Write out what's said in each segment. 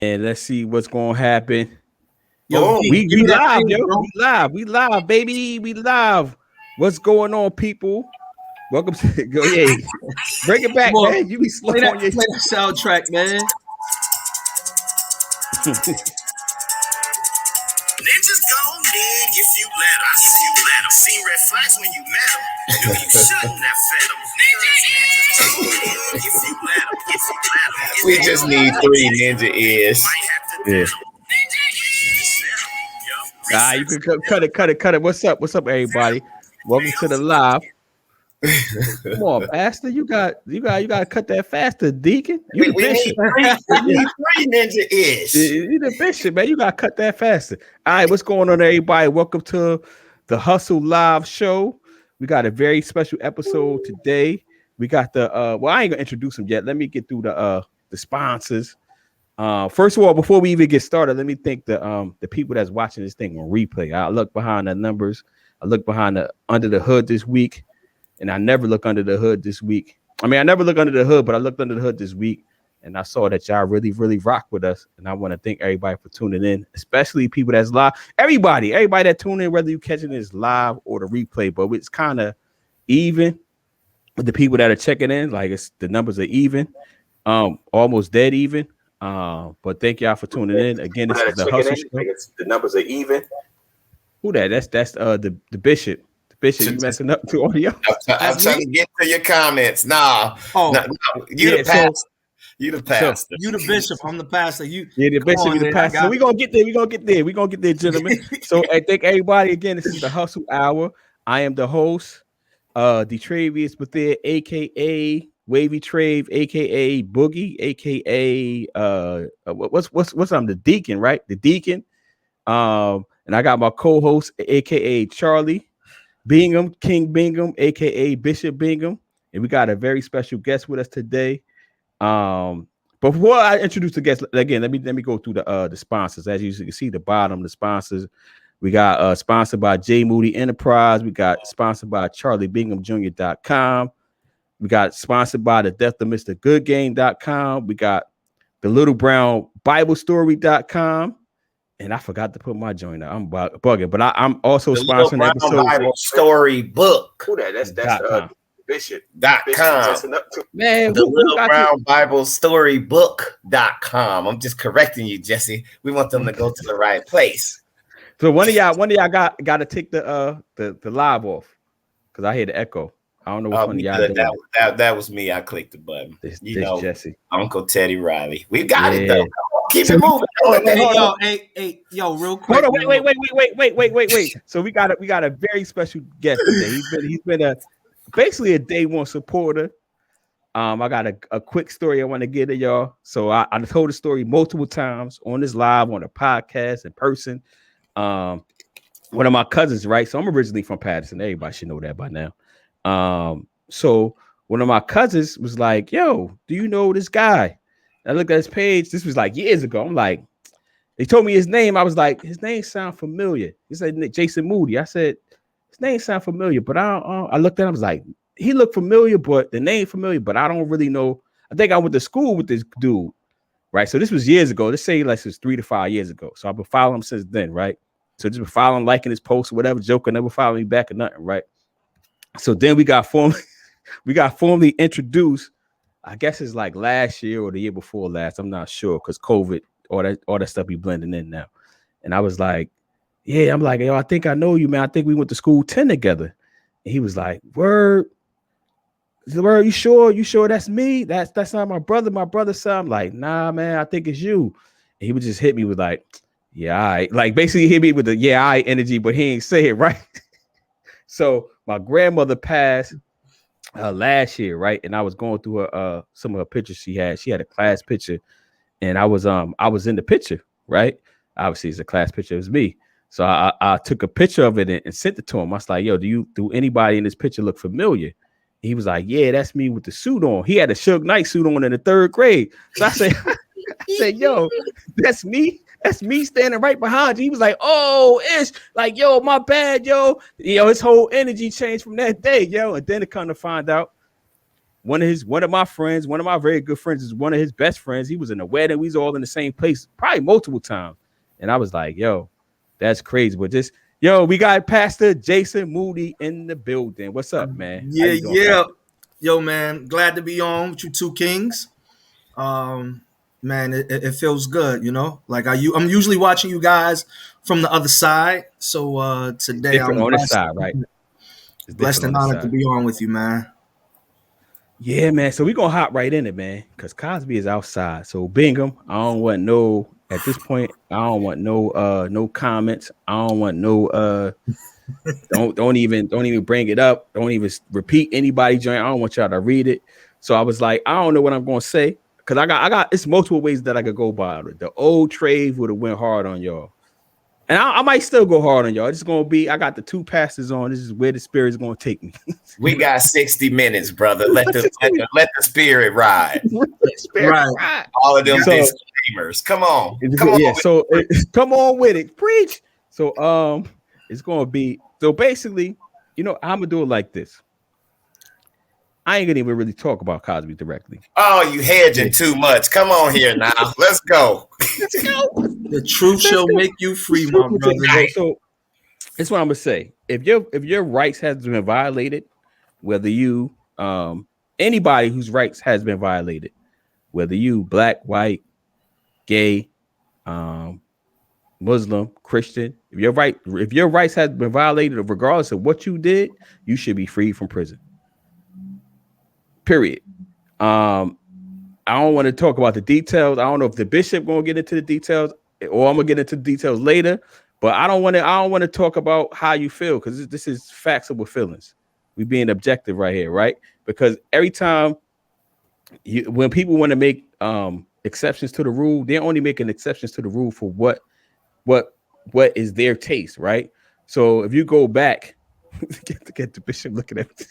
And let's see what's gonna happen. Yo, We give me that live, thing, yo. bro. We live, baby. We live. What's going on, people? Welcome to go. Yeah, bring it Come back, on, man. You be slow play that, on your. play that soundtrack, man. Ninjas gon' dig if you let them. Seen red flags when you met them. Knew you shouldn't have fed them. Ninjas gon' dig if you let them. We just need 3 ninja ears. Might have to Yeah. dead 'em. You can cut it. What's up? What's up, everybody? Welcome to the live. Come on, Pastor. You got to cut that faster, Deacon. You the We bishop. need 3 ninja ears. You the bishop, man. You got to cut that faster. All right, what's going on, everybody? Welcome to the Hustle Live Show. We got a very special episode today. We got the well, I ain't gonna introduce them yet. Let me get through the sponsors. First of all, before we even get started, let me thank the people that's watching this thing on replay. I look behind the numbers. I look behind the under the hood this week, and I never look under the hood this week. I mean, I never look under the hood, but I looked under the hood this week, and I saw that y'all really, really rock with us. And I want to thank everybody for tuning in, especially people that's live. Everybody that tune in, whether you catching this live or the replay, but it's kind of even with the people that are checking in. Like the numbers are even, almost dead even. But thank y'all for tuning in. Again, this is the Hustle Show. The numbers are even. Who that? That's the bishop. The bishop, you messing up to audio. I'm trying to get to your comments. Nah. Oh, no, you the pastor. You the pastor. you the bishop. I'm the pastor. You, The bishop, on, you the man, pastor. So we're gonna get there, gentlemen. So I thank everybody again. This is the Hustle Hour. I am the host, Detravius Bethea, aka Wavy Trave, aka Boogie, aka what's I'm the Deacon, right? The Deacon. And I got my co-host, aka Charlie Bingham, King Bingham, aka Bishop Bingham, and we got a very special guest with us today. But before I introduce the guest again, let me go through the sponsors. As you can see, the bottom, the sponsors. We got sponsored by J Moody Enterprise. We got sponsored by CharlieBinghamJr.com. We got sponsored by the Death of Mr. Goodgame.com. We got the Little Brown BibleStory.com. And I forgot to put my joint out. I'm bugging, but I'm also The sponsoring Little episodes. Brown Bible Story Book. Who that? That's Bishop.com. Man, The Little Brown you? Bible Story Book.com. I'm just correcting you, Jesse. We want them to go to the right place. So one of y'all got to take the live off because I hear the echo. I don't know which one of y'all doing. That was me. I clicked the button. This Jesse. Uncle Teddy Riley. We got it though. Keep it moving. Hey, yo, real quick. Hold on, wait. So we got a very special guest today. He's been basically a day one supporter. I got a quick story I want to get to y'all. So I told the story multiple times on this live, on a podcast, in person. One of my cousins, right? So I'm originally from Patterson. Everybody should know that by now. So one of my cousins was like, "Yo, do you know this guy?" And I looked at his page. This was like years ago. I'm like, they told me his name. I was like, his name sound familiar. He said Jason Moody. I said, his name sound familiar, but I looked at him. I was like, he looked familiar, but the name familiar, but I don't really know. I think I went to school with this dude, right? So this was years ago. Let's say like it was 3 to 5 years ago. So I've been following him since then, right? So just been following, liking his posts or whatever, joking, never following me back or nothing, right? So then we got formally introduced. I guess it's like last year or the year before last. I'm not sure because COVID, all that stuff be blending in now. And I was like, yeah, I'm like, yo, I think I know you, man. I think we went to school 10 together. And he was like, word, you sure? You sure that's me? That's not my brother's son. I'm like, nah, man, I think it's you. And he would just hit me with like, yeah, all right. Like basically hit me with the yeah, all right energy, but he ain't say it right. So my grandmother passed last year, right? And I was going through her some of her pictures she had. She had a class picture, and I was in the picture, right? Obviously, it's a class picture. It was me. So I took a picture of it and sent it to him. I was like, yo, do anybody in this picture look familiar? He was like, yeah, that's me with the suit on. He had a Suge Knight suit on in the 3rd grade. So I said, yo, that's me. That's me standing right behind you. He was like, oh, it's like, yo, my bad, yo. His whole energy changed from that day, yo. And then to come to find out, one of my friends, one of my very good friends, is one of his best friends. He was in a wedding. We was all in the same place, probably multiple times. And I was like, yo, that's crazy. But just we got Pastor Jason Moody in the building. What's up, man? How Yeah, you doing, yeah. Pastor? Yo, man, glad to be on with you two kings. Man, it feels good, Like I'm usually watching you guys from the other side. So It's today different I'm on the side, right? It's blessed different on and the honored to side. be on with you, man. Yeah, man. So we gonna hop right in it, man, because Cosby is outside. So Bingham, I don't want no at this point. I don't want no comments. I don't want no don't even bring it up. Don't even repeat anybody joint. I don't want y'all to read it. So I was like, I don't know what I'm gonna say because I got it's multiple ways that I could go by it. The old trade would have went hard on y'all. And I might still go hard on y'all. It's gonna be I got the two pastors on. This is where the spirit is gonna take me. We got 60 minutes, brother. Let the spirit ride. Right. All of them disclaimers. Come on. Yeah. So come on with it. Preach. So it's gonna be so basically, I'm gonna do it like this. I ain't gonna even really talk about Cosby directly. Oh, you hedging too much. Come on here now. Let's go. Let's go. The truth shall make you free, my brother. So that's what I'm gonna say. If your rights has been violated, whether you anybody whose rights has been violated, whether you black, white, gay, Muslim, Christian, if your rights has been violated, regardless of what you did, you should be freed from prison. Period. I don't want to talk about the details. I don't know if the bishop gonna get into the details or I'm gonna get into the details later. But I don't want to talk about how you feel because this is facts over feelings. We being objective right here, right? Because every time when people want to make exceptions to the rule, they're only making exceptions to the rule for what is their taste, right? So if you go back, get the bishop looking at me.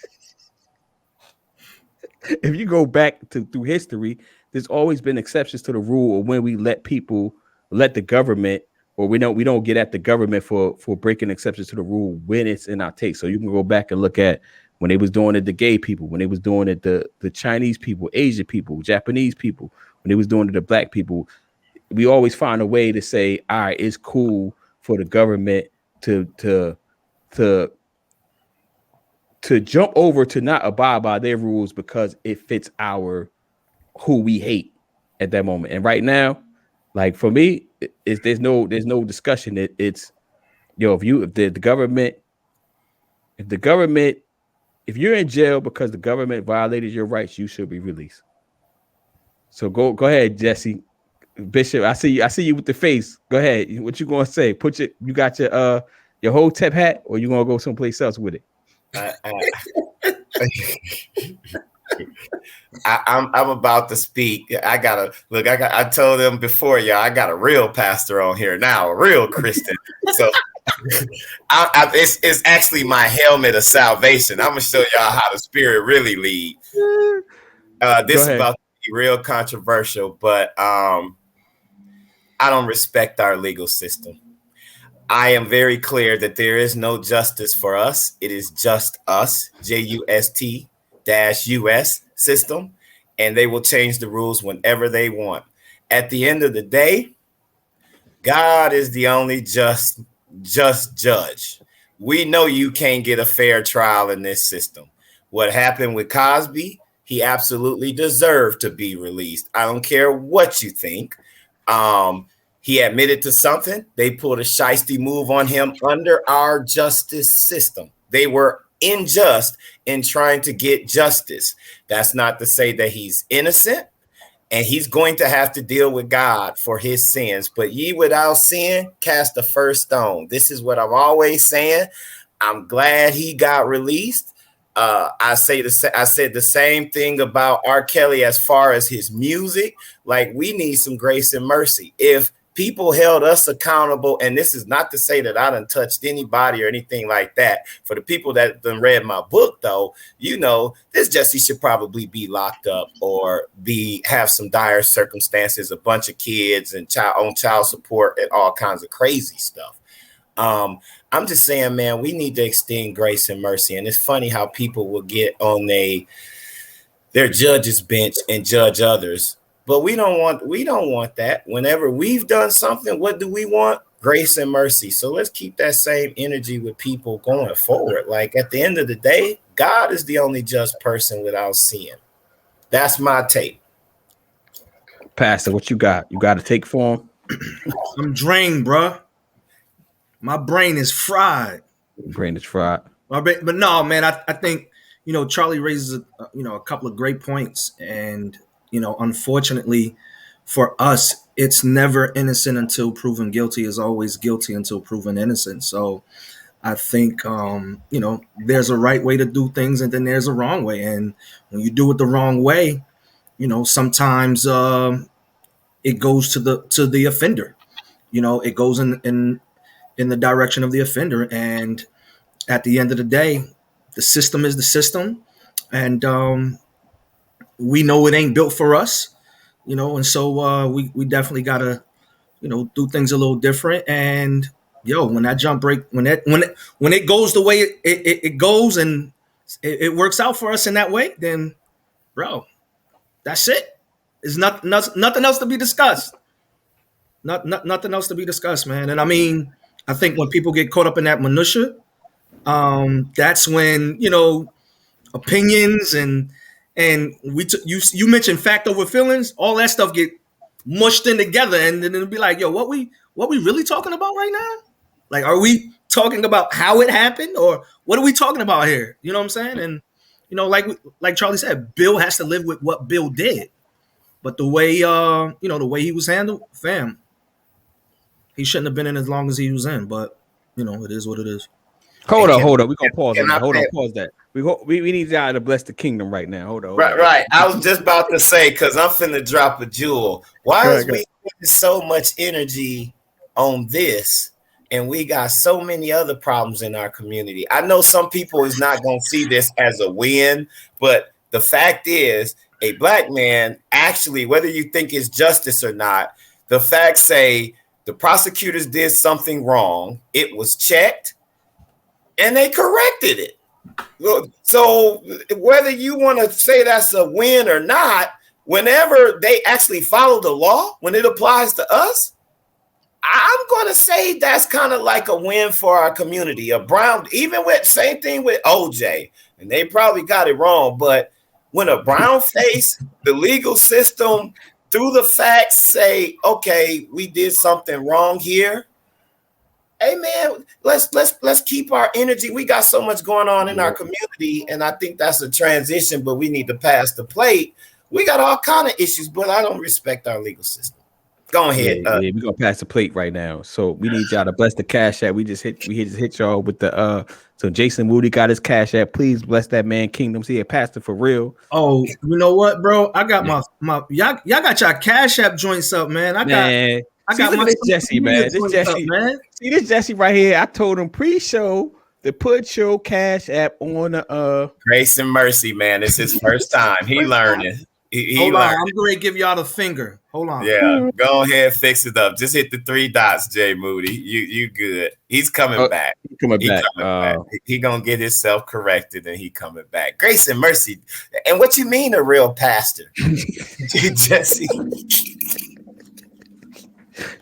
If you go back through history, there's always been exceptions to the rule, or when we let the government, or we don't get at the government for breaking exceptions to the rule when it's in our taste. So you can go back and look at when they was doing it to gay people, when they was doing it to the Chinese people, Asian people, Japanese people, when they was doing it to black people. We always find a way to say, all right, it's cool for the government to jump over to not abide by their rules because it fits who we hate at that moment. And right now, like for me, there's no discussion. It's if the government, if you're in jail because the government violated your rights, you should be released. So go ahead, Jesse. Bishop, I see you with the face. Go ahead. What you gonna say? You got your whole tip hat, or you gonna go someplace else with it? I'm about to speak. I told them before, y'all. I got a real pastor on here now, a real Christian. So it's actually my helmet of salvation. I'm gonna show y'all how the Spirit really leads. This is about to be real controversial, but I don't respect our legal system. I am very clear that there is no justice for us. It is just us, JUST-US system, and they will change the rules whenever they want. At the end of the day, God is the only just judge. We know you can't get a fair trial in this system. What happened with Cosby, he absolutely deserved to be released. I don't care what you think. He admitted to something. They pulled a shiesty move on him under our justice system. They were unjust in trying to get justice. That's not to say that he's innocent, and he's going to have to deal with God for his sins. But ye without sin, cast the first stone. This is what I'm always saying. I'm glad he got released. I said the same thing about R. Kelly as far as his music. Like, we need some grace and mercy. If people held us accountable, and this is not to say that I done touched anybody or anything like that. For the people that done read my book, though, this Jesse should probably be locked up or have some dire circumstances, a bunch of kids and on child support and all kinds of crazy stuff. I'm just saying, man, we need to extend grace and mercy. And it's funny how people will get on their judges bench and judge others. But we don't want that. Whenever we've done something, what do we want? Grace and mercy. So let's keep that same energy with people going forward. Like at the end of the day, God is the only just person without sin. That's my take. Pastor, what you got? You got to take for him? I'm drained, bro. My brain is fried. Brain is fried. But no, man, I think, Charlie raises, a couple of great points. And, unfortunately for us, it's never innocent until proven guilty, is always guilty until proven innocent. So I think, there's a right way to do things and then there's a wrong way. And when you do it the wrong way, sometimes it goes to the offender. It goes in the direction of the offender. And at the end of the day, the system is the system. And we know it ain't built for us, and so we definitely got to, do things a little different. And when that jump break, when it goes the way it goes and it works out for us in that way, then, bro, that's it. There's nothing else to be discussed. Nothing else to be discussed, man. And I mean, I think when people get caught up in that minutia, that's when, opinions and you mentioned fact over feelings, all that stuff get mushed in together, and then it'll be like, what we really talking about right now? Like, are we talking about how it happened, or what are we talking about here? You know what I'm saying? And like Charlie said, Bill has to live with what Bill did, but the way the way he was handled, fam, he shouldn't have been in as long as he was in. But it is what it is. Hold on. We're gonna pause on that. Pause that. We need y'all to bless the kingdom right now. Hold on. Right. I was just about to say, because I'm finna drop a jewel. Why is we spending so much energy on this, and we got so many other problems in our community? I know some people is not gonna see this as a win, but the fact is, a black man actually, whether you think it's justice or not, the facts say the prosecutors did something wrong. It was checked, and they corrected it. So whether you want to say that's a win or not, whenever they actually follow the law, when it applies to us, I'm going to say that's kind of like a win for our community. A brown, even with same thing with OJ, and they probably got it wrong, but when a brown face, the legal system through the facts say, okay, we did something wrong here. Hey man, let's keep our energy. We got so much going on in our community, and I think that's a transition, but we need to pass the plate. We got all kind of issues, but I don't respect our legal system. Go ahead. We're gonna pass the plate right now. So we need y'all to bless the Cash App. We just hit y'all with the so Jason Moody got his Cash App. Please bless that man Kingdoms. He a pastor for real. Oh, you know what, bro? I got my y'all got y'all Cash App joints up, man. I got this Jesse, man. This Jesse, man. See this Jesse right here. I told him pre-show to put your Cash App on the Grace and Mercy, man. It's his first time. He learning. Hold on, I'm going to give y'all the finger. Hold on. Yeah, go ahead, fix it up. Just hit the 3 dots, Jay Moody. You good. He's coming back. He gonna get himself corrected, and he coming back. Grace and mercy. And what you mean a real pastor? Jesse.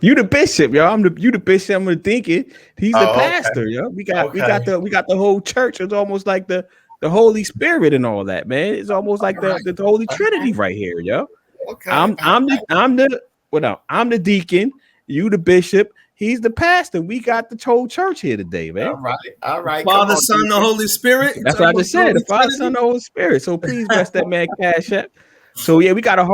You the bishop, y'all. You the bishop. I'm thinking he's the pastor, okay. Yo. We got the whole church. It's almost like the Holy Spirit and all that, man. It's almost like the Holy Trinity right here, yo. Okay. I'm the deacon, you the bishop, he's the pastor. We got the whole church here today, man. All right. Father, Son, the Holy Spirit. That's what I just said. The Father, Son, the Holy Spirit. So please bless that man Cash App. So yeah, we got a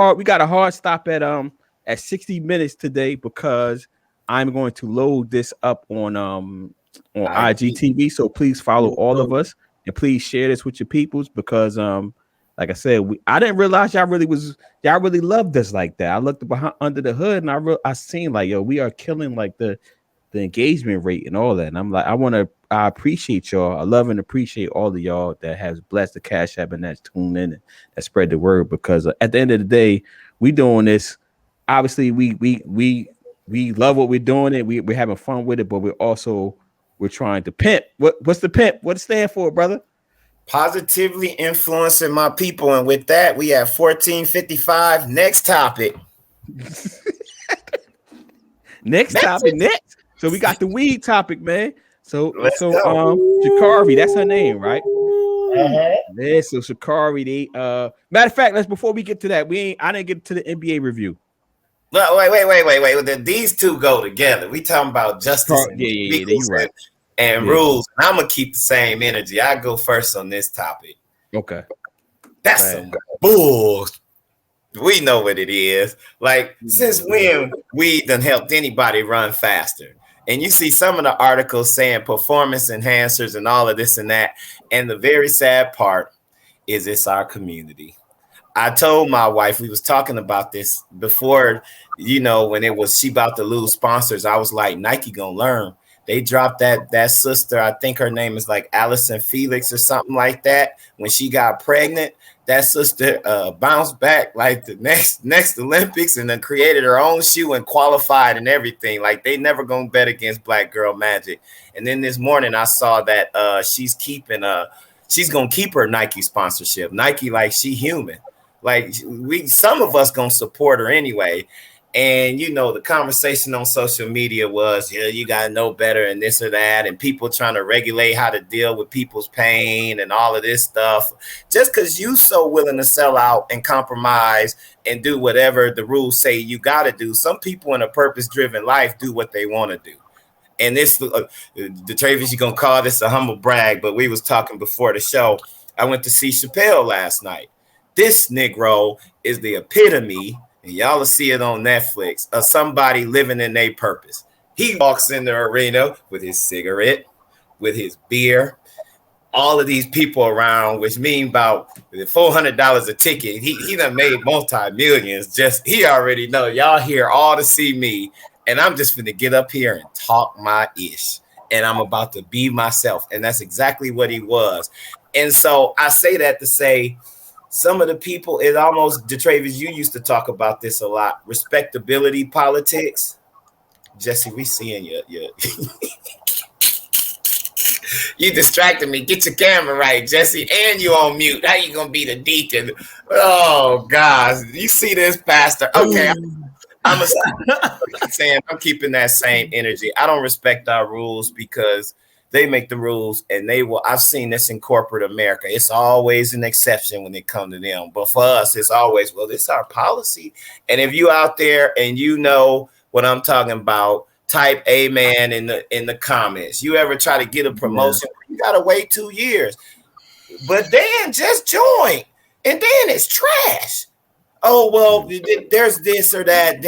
hard stop at 60 minutes today because I'm going to load this up on IGTV. So please follow all of us. And please share this with your peoples because, like I said, I didn't realize y'all really loved us like that. I looked under the hood and I seen like, yo, we are killing like the engagement rate and all that. And I'm like, I appreciate y'all. I love and appreciate all of y'all that has blessed the Cash App and that's tuned in and that spread the word because at the end of the day, we doing this. Obviously, we love what we're doing. We're having fun with it, but we're trying to pimp. What's the pimp? What it stand for, brother? Positively influencing my people. And with that, we have 14:55. Next topic. Next topic. Next. So we got the weed topic, man. So Let's go. Shakari, that's her name, right? Uh-huh. Yeah, so Shakari, they matter of fact, before we get to that, I didn't get to the NBA review. No, wait. These two go together. We talking about justice and you're right. And rules. And I'm gonna keep the same energy. I go first on this topic. Okay. That's some bull. We know what it is. Like, since when weed done helped anybody run faster? And you see some of the articles saying performance enhancers and all of this and that. And the very sad part is it's our community. I told my wife, we was talking about this before, when it was she about to lose sponsors. I was like, Nike gonna learn. They dropped that sister, I think her name is like Allison Felix or something like that. When she got pregnant, that sister bounced back like the next Olympics and then created her own shoe and qualified and everything. Like, they never gonna bet against Black Girl Magic. And then this morning I saw that she's gonna keep her Nike sponsorship. Nike, like, she human. Like, some of us gonna support her anyway. And, the conversation on social media was, you got to know better and this or that. And people trying to regulate how to deal with people's pain and all of this stuff. Just because you so willing to sell out and compromise and do whatever the rules say you got to do. Some people in a purpose-driven life do what they want to do. And this, the Travis, you're going to call this a humble brag, but we was talking before the show. I went to see Chappelle last night. This Negro is the epitome, and y'all will see it on Netflix, of somebody living in their purpose. He walks in the arena with his cigarette, with his beer, all of these people around, which mean about $400 a ticket. He done made multi-millions. He already know y'all here all to see me, and I'm just gonna get up here and talk my ish, and I'm about to be myself, and that's exactly what he was. And so I say that to say, some of the people, it almost, Detravis, you used to talk about this a lot, respectability politics. Jesse, we seeing you. You distracted me. Get your camera right, Jesse, and you on mute. How you gonna be the deacon? Oh, gosh. You see this, Pastor? Okay, I'm saying I'm keeping that same energy. I don't respect our rules because they make the rules, and they will. I've seen this in corporate America. It's always an exception when it comes to them. But for us, it's always, well, this is our policy. And if you out there and you know what I'm talking about, type amen in the comments. You ever try to get a promotion? You gotta wait 2 years. But then just join, and then it's trash. Oh, well, there's this or that.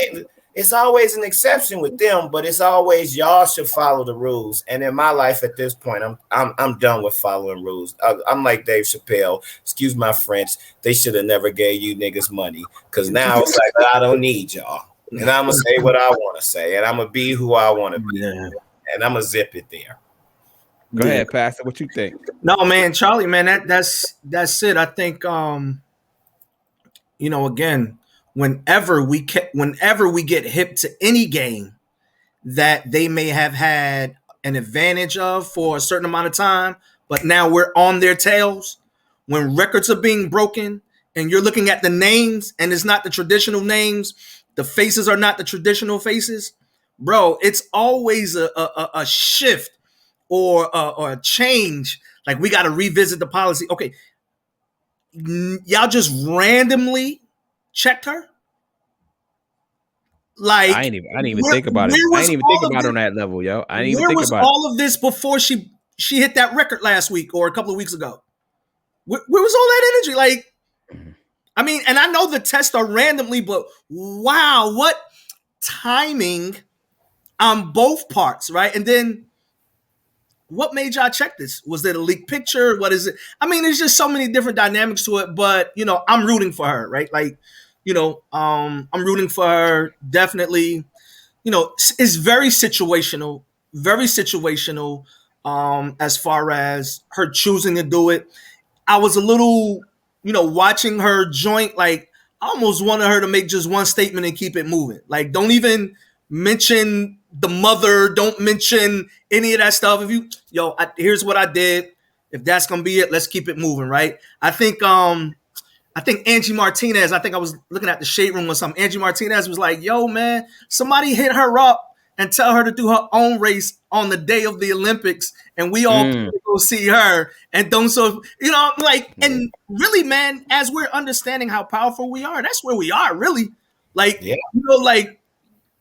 It's always an exception with them, but it's always y'all should follow the rules. And in my life at this point, I'm done with following rules. I'm like Dave Chappelle. Excuse my French. They should have never gave you niggas money, because now it's like, I don't need y'all. And I'm gonna say what I want to say, and I'm gonna be who I want to be, and I'm gonna zip it there. Go ahead, Pastor. What you think? No, man, Charlie, man, that's it. I think again, whenever we get hip to any game that they may have had an advantage of for a certain amount of time, but now we're on their tails, when records are being broken and you're looking at the names and it's not the traditional names, the faces are not the traditional faces, bro, it's always a shift or a change. Like, we got to revisit the policy. Okay, y'all just randomly checked her? Like, I didn't even think about it. I didn't even think about it on that level, yo. I didn't even think about it. Where was all of this before she hit that record last week or a couple of weeks ago? Where was all that energy? Like, I mean, and I know the tests are randomly, but wow, what timing on both parts, right? And then, what made y'all check this? Was it a leaked picture? What is it? I mean, there's just so many different dynamics to it, but, I'm rooting for her, right? Like, I'm rooting for her. Definitely, it's very situational, as far as her choosing to do it. I was a little, watching her joint, like, I almost wanted her to make just one statement and keep it moving. Like, don't even mention the mother, don't mention any of that stuff. Here's what I did. If that's gonna be it, let's keep it moving, right? I think Angie Martinez, I think I was looking at the shade room or something. Angie Martinez was like, yo, man, somebody hit her up and tell her to do her own race on the day of the Olympics, and we all go see her and don't and really, man, as we're understanding how powerful we are, that's where we are, really. Like,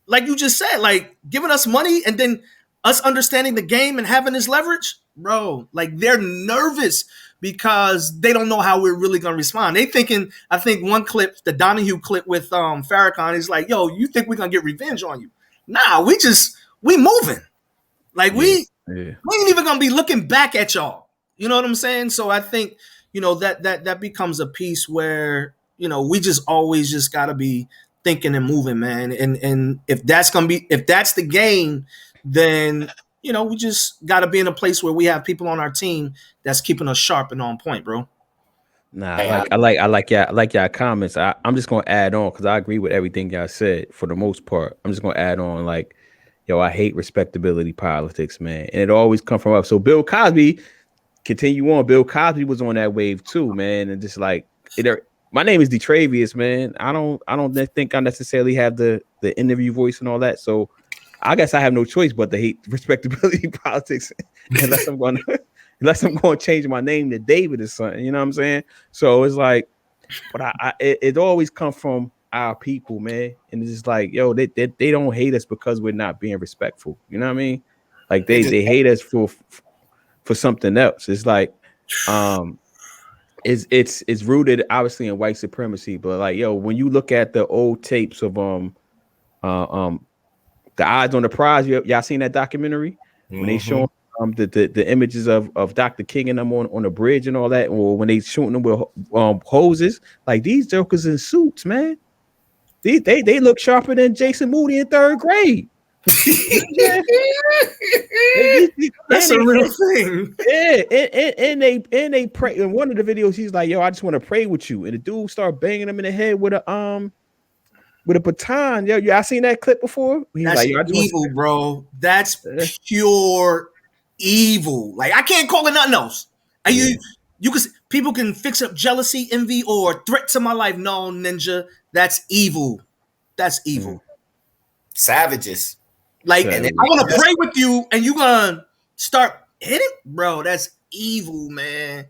like you just said, like giving us money and then us understanding the game and having this leverage, bro, like they're nervous because they don't know how we're really going to respond. They thinking, I think one clip, the Donahue clip with Farrakhan is like, yo, you think we're going to get revenge on you? Nah, we moving. Like we ain't even going to be looking back at y'all. You know what I'm saying? So I think, that becomes a piece where, we just always just got to be thinking and moving, man. And if that's the game, then we just got to be in a place where we have people on our team that's keeping us sharp and on point, bro. Nah, I like y'all comments. I'm just gonna add on because I agree with everything y'all said for the most part. I'm just gonna add on like, yo, I hate respectability politics, man, and it always come from up. So Bill Cosby, continue on. Bill Cosby was on that wave too, man, and just like my name is Detravius, man. I don't think I necessarily have the interview voice and all that, so I guess I have no choice but to hate respectability politics unless I'm going to change my name to David or something. You know what I'm saying? So it's like, but it always comes from our people, man. And it's just like, yo, they don't hate us because we're not being respectful. You know what I mean? Like they hate us for something else. It's like, it's rooted obviously in white supremacy, but like, yo, when you look at the old tapes of The Eyes on the Prize, y'all seen that documentary when they show the images of Dr. King and them on the bridge and all that, or when they shooting them with hoses? Like these jokers in suits, man. They look sharper than Jason Moody in third grade. That's a real thing. Yeah, and they pray. In one of the videos, he's like, "Yo, I just want to pray with you," and the dude start banging him in the head with a baton. Yo, I seen that clip before. He's that's like, evil, bro. That's pure evil. Like I can't call it nothing else. And you can, people can fix up jealousy, envy, or threat to my life. No, ninja, that's evil. That's evil. Savages. Like I want to pray with you, and you gonna start hitting, bro. That's evil, man.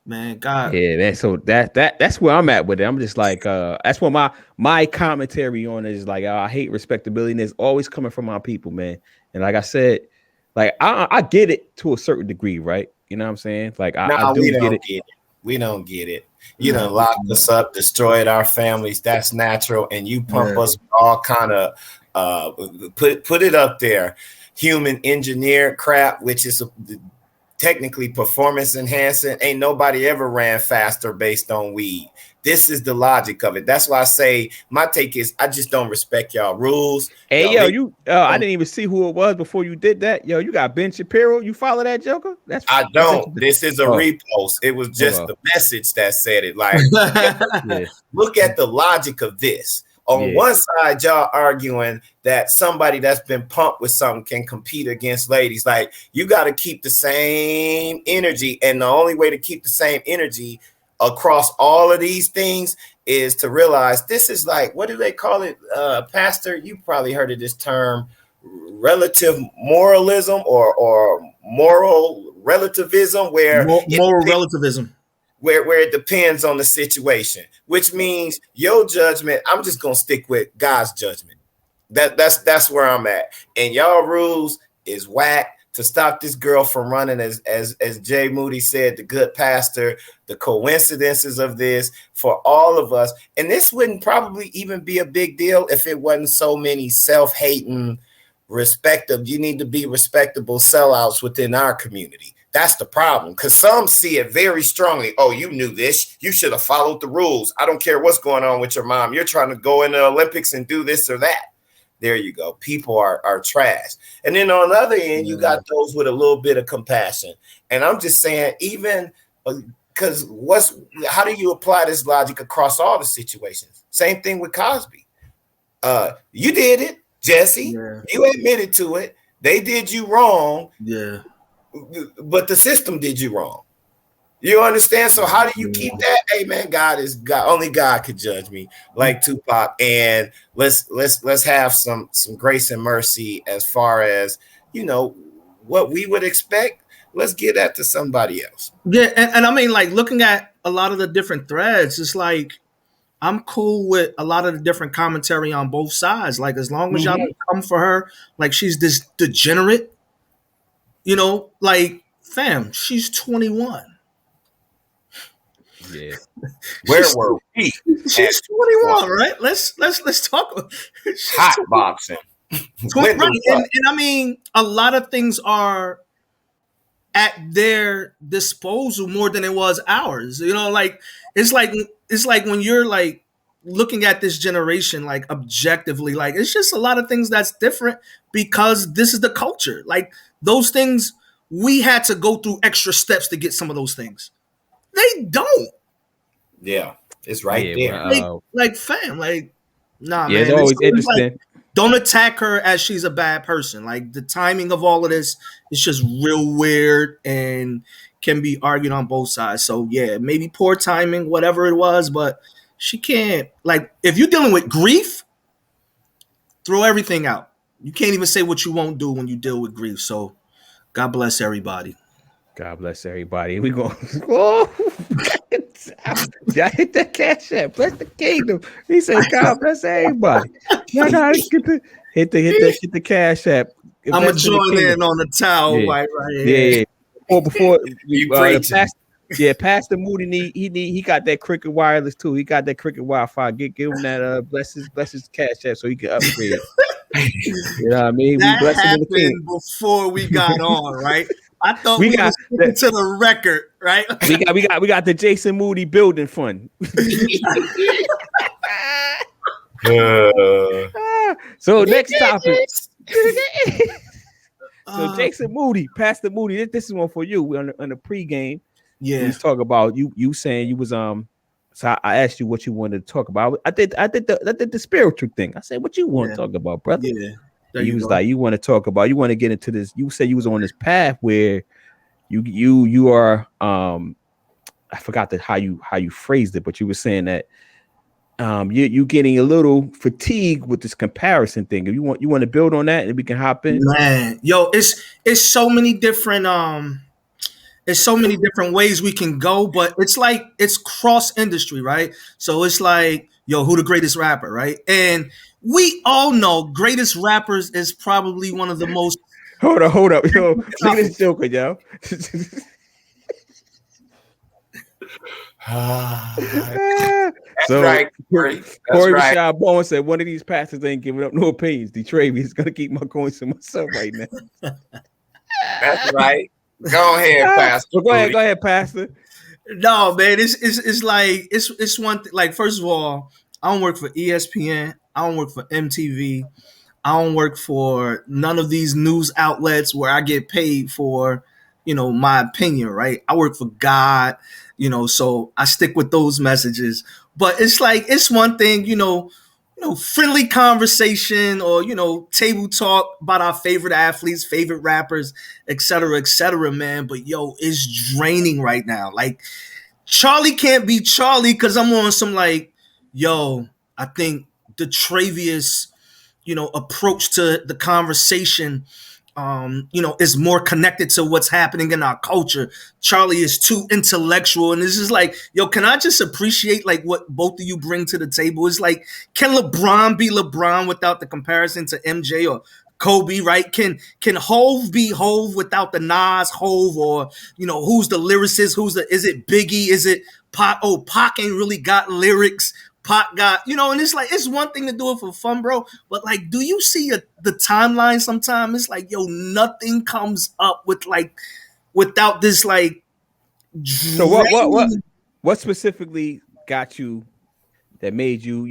Man, God. Yeah, man. So that's where I'm at with it. I'm just like, that's what my commentary on it is like. I hate respectability, and it's always coming from my people, man. And like I said, like I get it to a certain degree, right? You know what I'm saying? Like I do get it. We don't get it. You done locked us up, destroyed our families. That's natural, and you pump us with all kind of put it up there, human engineered crap, which is technically performance enhancing. Ain't nobody ever ran faster based on weed. This is the logic of it. That's why I say my take is I just don't respect y'all rules. Hey, I didn't even see who it was before you did that. Yo, you got Ben Shapiro. You follow that joker? I don't. This is a repost. It was just the message that said it. Like, look at the logic of this. On one side, y'all arguing that somebody that's been pumped with something can compete against ladies. Like, you got to keep the same energy. And the only way to keep the same energy across all of these things is to realize this is like, what do they call it? Pastor, you probably heard of this term, relative moralism or moral relativism, where moral relativism. Where it depends on the situation, which means your judgment, I'm just gonna stick with God's judgment. That's where I'm at. And y'all rules is whack to stop this girl from running, as Jay Moody said, the good pastor, the coincidences of this for all of us. And this wouldn't probably even be a big deal if it wasn't so many self-hating, you need to be respectable sellouts within our community. That's the problem, because some see it very strongly. Oh, you knew this. You should have followed the rules. I don't care what's going on with your mom. You're trying to go in the Olympics and do this or that. There you go. People are trash. And then on the other end, you got those with a little bit of compassion. And I'm just saying, even because how do you apply this logic across all the situations? Same thing with Cosby. You did it, Jesse. Yeah. You admitted to it. They did you wrong. Yeah. but the system did you wrong. You understand? So how do you keep that? Hey man, God is God. Only God could judge me, like Tupac. And let's have some grace and mercy as far as what we would expect. Let's give that to somebody else. Yeah, and I mean, like looking at a lot of the different threads, it's like I'm cool with a lot of the different commentary on both sides. Like as long as y'all don't come for her, like she's this degenerate, like fam, she's 21. Yeah. Where were we? She's 21, right? Let's talk. Hot boxing. Right. And I mean, a lot of things are at their disposal more than it was ours. Like it's like when you're like looking at this generation like objectively, like it's just a lot of things that's different because this is the culture. Like those things, we had to go through extra steps to get some of those things. They don't. Yeah, it's right there. Like fam, like nah, yeah, man. it's always interesting. Like, don't attack her as she's a bad person. Like the timing of all of this is just real weird and can be argued on both sides. So yeah, maybe poor timing, whatever it was, but she can't, like, if you're dealing with grief, throw everything out. You can't even say what you won't do when you deal with grief. So God bless everybody. God bless everybody. We go. Oh, y'all hit that cash app. Bless the kingdom. He said, "God bless everybody." Y'all gotta hit the cash app. I'm gonna join in on the towel, right here. Yeah. Before you Pastor Moody he got that Cricket wireless too. He got that Cricket Wi-Fi. Give him that bless his cash app so he can upgrade. You know what I mean? That happened before we got on, right? I thought we got to the record, right? we got the Jason Moody Building Fund. So next topic. So Jason Moody, Pastor Moody, this is one for you. We're on the pregame. Yeah, let's talk about you saying you was So I asked you what you wanted to talk about. I did the spiritual thing. I said, what you want to talk about, brother? Yeah. You was like, you want to get into this. You said you was on this path where you are I forgot how you phrased it, but you were saying that you getting a little fatigued with this comparison thing. You want to build on that and we can hop in. Man, yo, it's so many different there's so many different ways we can go, but it's like it's cross industry, right? So it's like, yo, who the greatest rapper, right? And we all know greatest rappers is probably one of the most. Hold up, yo. Look at this joker, yo. So right. Corey Rashad Bowen said one of these pastors ain't giving up no opinions. Detroit is gonna keep my coins to myself right now. That's right. Go ahead, Pastor. Go ahead, Pastor. No, man, it's like it's one thing. Like, first of all, I don't work for ESPN. I don't work for MTV. I don't work for none of these news outlets where I get paid for, my opinion, right? I work for God, so I stick with those messages. But it's like, it's one thing, friendly conversation or, table talk about our favorite athletes, favorite rappers, et cetera, man. But yo, it's draining right now. Like, Charlie can't be Charlie because I'm on some like, yo, I think the Travius, approach to the conversation, is more connected to what's happening in our culture. Charlie is too intellectual. And this is like, yo, can I just appreciate like what both of you bring to the table? It's like, can LeBron be LeBron without the comparison to MJ or Kobe, right? Can Hove be Hove without the Nas Hove, or who's the lyricist? Is it Biggie? Is it Pac? Oh, Pac ain't really got lyrics. Pac got, and it's like, it's one thing to do it for fun, bro. But like, do you see the timeline sometimes? It's like, yo, nothing comes up with like, without this like. So what specifically got you that made you,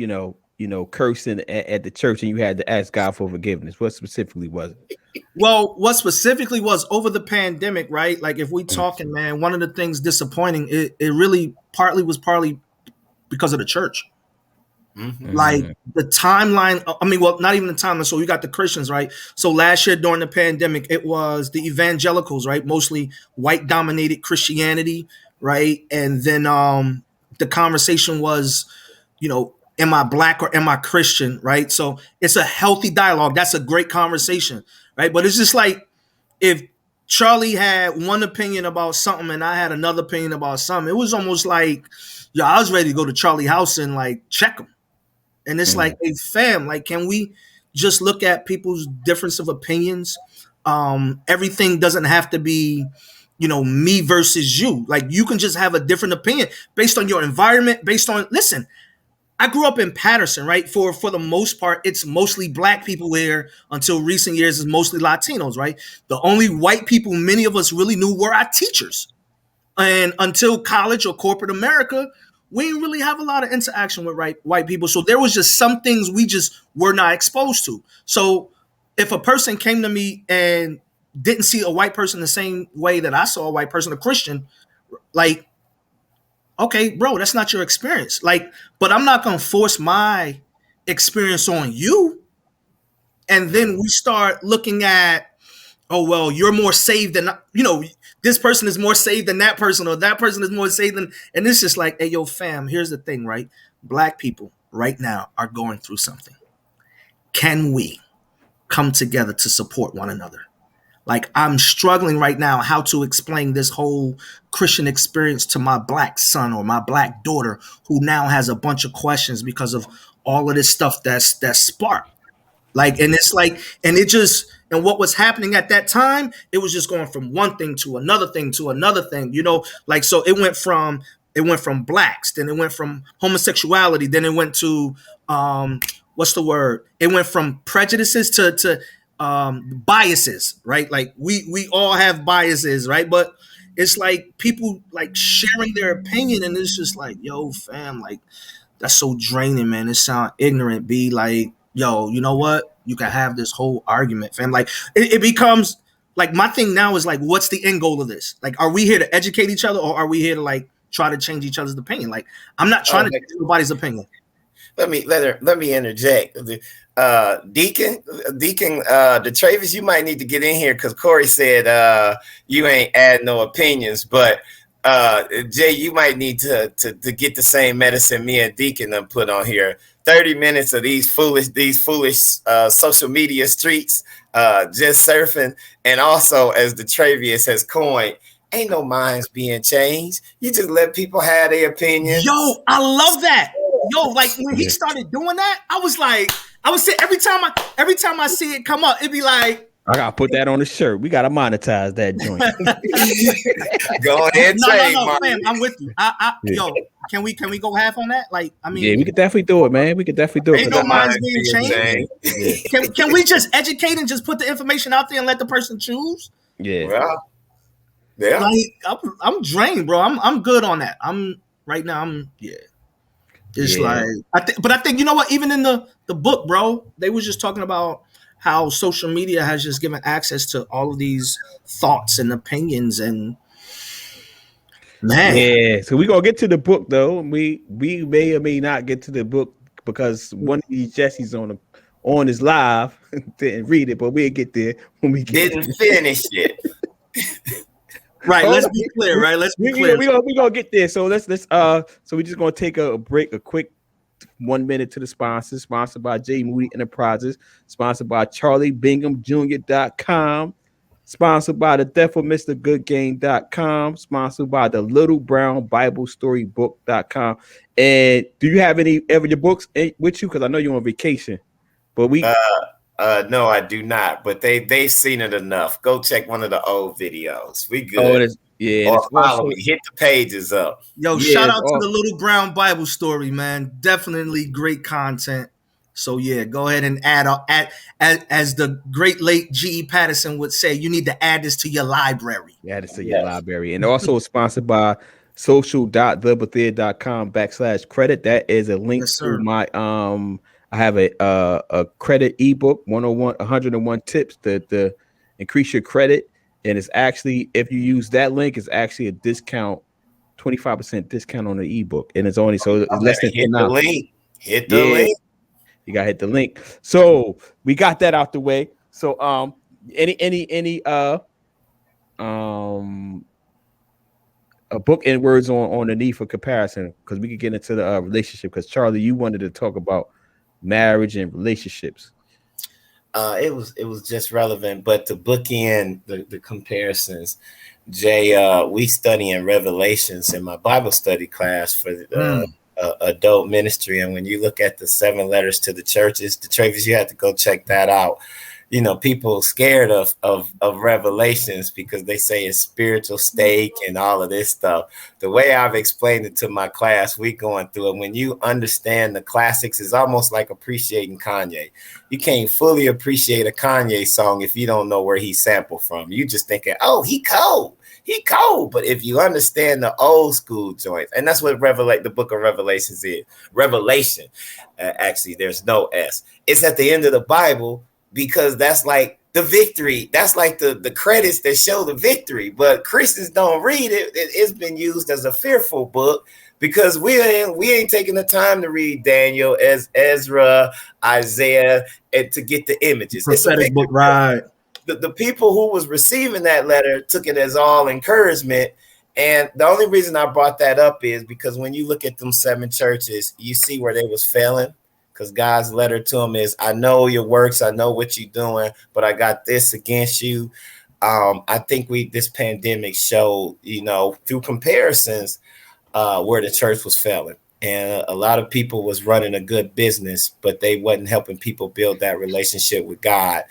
cursing at the church and you had to ask God for forgiveness? What specifically was it? Well, what specifically was over the pandemic, right? Like if we talking, man, one of the things disappointing, it really partly was because of the church. Like the timeline, I mean, well, not even the timeline. So you got the Christians, right? So last year during the pandemic, it was the evangelicals, right? Mostly white dominated Christianity, right? And then the conversation was, am I black or am I Christian, right? So it's a healthy dialogue. That's a great conversation, right? But it's just like if Charlie had one opinion about something and I had another opinion about something, it was almost like, I was ready to go to Charlie house and like check him. And it's like, hey, fam, like, can we just look at people's difference of opinions? Everything doesn't have to be, me versus you. Like, you can just have a different opinion based on your environment, listen, I grew up in Patterson, right? For the most part, it's mostly black people here. Until recent years, it's mostly Latinos, right? The only white people many of us really knew were our teachers. And until college or corporate America, we didn't really have a lot of interaction with white people. So there was just some things we just were not exposed to. So if a person came to me and didn't see a white person the same way that I saw a white person, a Christian, like, okay, bro, that's not your experience. Like, but I'm not going to force my experience on you. And then we start looking at, oh, well, you're more saved than, this person is more saved than that person, or that person is more saved than, and it's just like, hey, yo, fam, here's the thing, right? Black people right now are going through something. Can we come together to support one another? Like, I'm struggling right now how to explain this whole Christian experience to my black son or my black daughter, who now has a bunch of questions because of all of this stuff that's sparked. Like, and it's like, and what was happening at that time, it was just going from one thing to another thing to another thing, like, so it went from blacks, then it went from homosexuality, then it went to, what's the word? It went from prejudices to biases, right? Like we all have biases, right? But it's like people like sharing their opinion, and it's just like, yo, fam, like, that's so draining, man. It sounds ignorant, be like, yo, you know what? You can have this whole argument, fam. Like, it becomes like, my thing now is like, what's the end goal of this? Like, are we here to educate each other, or are we here to like try to change each other's opinion? Like, I'm not trying to change nobody's opinion. Let me interject. Deacon, DeTravis, you might need to get in here because Corey said you ain't add no opinions, but Jay, you might need to get the same medicine me and Deacon done put on here. 30 minutes of these foolish social media streets, just surfing, and also, as DeTravius has coined, ain't no minds being changed. You just let people have their opinions. Yo, I love that. Yo, like when he started doing that, I was saying every time I see it come up, it'd be like, I gotta put that on the shirt. We gotta monetize that joint. Go ahead, no, fam, I'm with you. Yo, can we go half on that? Like, I mean, yeah, we could definitely do it, man. We could definitely do it. Ain't no minds being changed. Yeah. Can we just educate and just put the information out there and let the person choose? Yeah. Well, yeah. Like, I'm drained, bro. I'm good on that. It's like, I think, you know what? Even in the book, bro, they was just talking about how social media has just given access to all of these thoughts and opinions, and man. Yeah. So we're gonna get to the book though. We may or may not get to the book because one of these Jesse's on his live didn't read it, but we'll get there when we didn't finish it. Right, let's be clear. Right, let's be clear. We gonna get there. So let's so we're just gonna take a break, a quick 1 minute to the sponsors. Sponsored by J Moody Enterprises. Sponsored by CharlieBinghamJr.com. Sponsored by the Death of Mr. Goodgame.com. Sponsored by the Little Brown Bible Story Book.com. And do you have any ever your books with you? Because I know you're on vacation, but we. No, I do not. But they've seen it enough. Go check one of the old videos. We good. Oh, it is, yeah. Or follow me. Hit the pages up. Yo, shout out to the Little Brown Bible Story, man. Definitely great content. So yeah, go ahead and add as the great late G.E. Patterson would say, you need to add this to your library. Add this to your library. And also sponsored by social.thebethesda.com/credit. That is a link to my I have a credit ebook, 101 tips to increase your credit. And it's actually, if you use that link, it's actually a discount, 25% discount on the ebook. And it's only it's less than $10. Hit the Yeah, link. you gotta hit the link. So we got that out the way. So any um a book and words on the need for comparison, because we could get into the relationship, because Charlie, you wanted to talk about marriage and relationships. It was just relevant, but to bookend the comparisons, Jay, we study in Revelations in my Bible study class for adult ministry, and when you look at the 7 letters to the churches, the Travis, you have to go check that out. You know, people scared of Revelations because they say it's spiritual stake and all of this stuff. The way I've explained it to my class, we going through it. When you understand the classics, it's almost like appreciating Kanye. You can't fully appreciate a Kanye song if you don't know where he sampled from. You just thinking, oh, he cold. He cold. But if you understand the old school joints, and that's what the book of Revelations is. Revelation, actually, there's no S. It's at the end of the Bible, because that's like the victory. That's like the credits that show the victory. But Christians don't read it. It's been used as a fearful book because we ain't taking the time to read Daniel, Ezra, Isaiah, and to get the images. Prophetic book, right? The people who was receiving that letter took it as all encouragement. And the only reason I brought that up is because when you look at them 7 churches, you see where they was failing. Because God's letter to him is, I know your works, I know what you're doing, but I got this against you. I think this pandemic showed, through comparisons, where the church was failing. And a lot of people was running a good business, but they wasn't helping people build that relationship with God.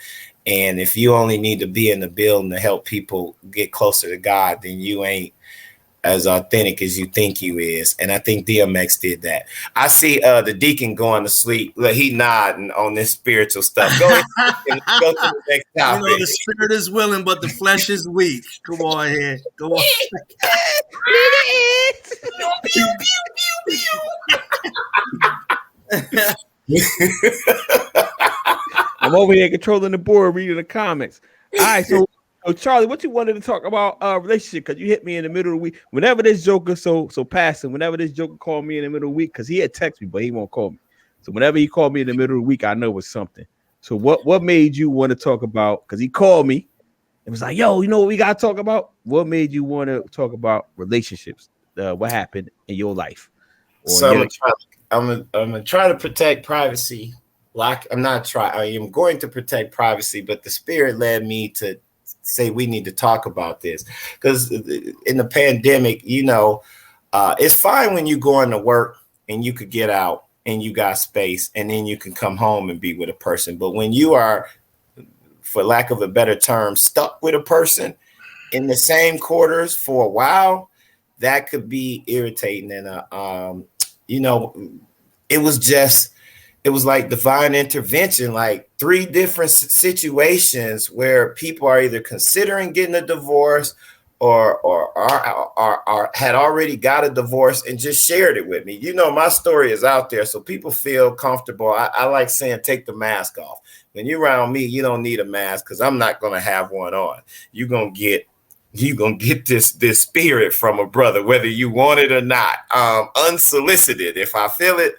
And if you only need to be in the building to help people get closer to God, then you ain't as authentic as you think you is. And I think DMX did that. I see the deacon going to sleep. Look, he nodding on this spiritual stuff. Go ahead and go to the next topic. The spirit is willing, but the flesh is weak. Come on here. Go on. I'm over here controlling the board, reading the comments. All right, so Charlie, what you wanted to talk about relationship? Because you hit me in the middle of the week. Whenever this joker, so passing, whenever this joker called me in the middle of the week, because he had texted me, but he won't call me. So whenever he called me in the middle of the week, I know it's something. So what made you want to talk about? Because he called me and was like, "Yo, you know what we gotta talk about?" What made you want to talk about relationships? What happened in your life? So I'm gonna try to protect privacy. I am going to protect privacy, but the spirit led me to say we need to talk about this because in the pandemic, it's fine when you go into work and you could get out and you got space and then you can come home and be with a person. But when you are, for lack of a better term, stuck with a person in the same quarters for a while, that could be irritating. And, it was like divine intervention, like 3 different situations where people are either considering getting a divorce or had already got a divorce and just shared it with me. My story is out there, so people feel comfortable. I like saying, take the mask off. When you're around me, you don't need a mask because I'm not going to have one on. You're going to get this spirit from a brother, whether you want it or not, unsolicited. If I feel it,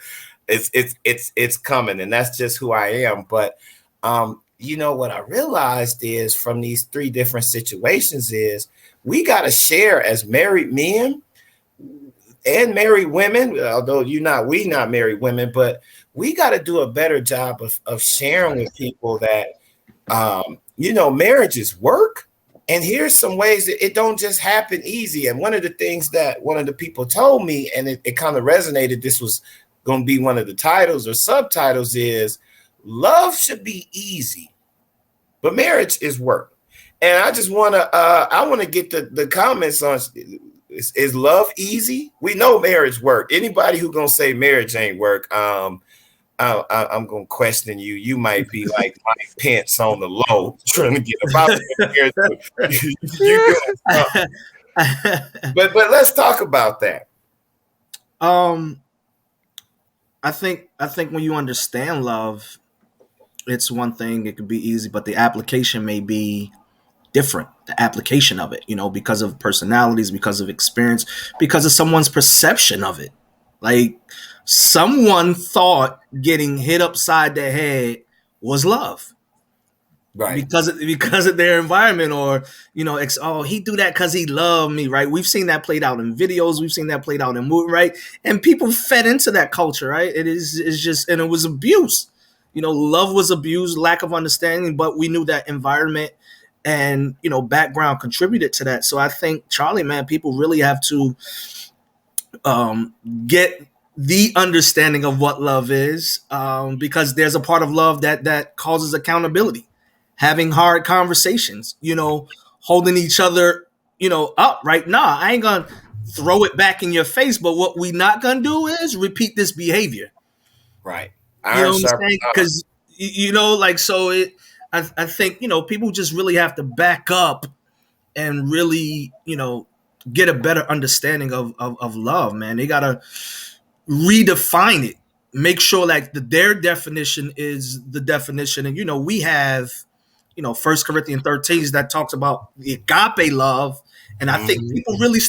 it's coming, and that's just who I am. But what I realized is from these 3 different situations is we got to share as married men and married women, although we not married women, but we got to do a better job of sharing with people that marriage is work. And here's some ways that it don't just happen easy. And one of the things that one of the people told me, and it kind of resonated, this was going to be one of the titles or subtitles, is love should be easy, but marriage is work. And I just want to get the comments on, is love easy? We know marriage work. Anybody who going to say marriage ain't work, I'm going to question you. You might be like Mike Pence on the low trying to get about but let's talk about that. I think when you understand love, it's one thing. It could be easy, but the application may be different. The application of it, because of personalities, because of experience, because of someone's perception of it. Like someone thought getting hit upside the head was love Right. because of their environment, or oh, he do that because he loved me, right? We've seen that played out in videos, we've seen that played out in movie, right? And people fed into that culture, right? It's just, and it was abuse. Love was abused, lack of understanding, but we knew that environment and background contributed to that. So I think, Charlie, man, people really have to get the understanding of what love is, because there's a part of love that causes accountability, having hard conversations, holding each other, up, right? Nah, I ain't gonna throw it back in your face, but what we not gonna do is repeat this behavior. Right. You know what I'm saying? Because so I think people just really have to back up and really get a better understanding of love, man. They gotta redefine it, make sure like their definition is the definition. And we have 1 Corinthians 13 that talks about the agape love, and I think people really,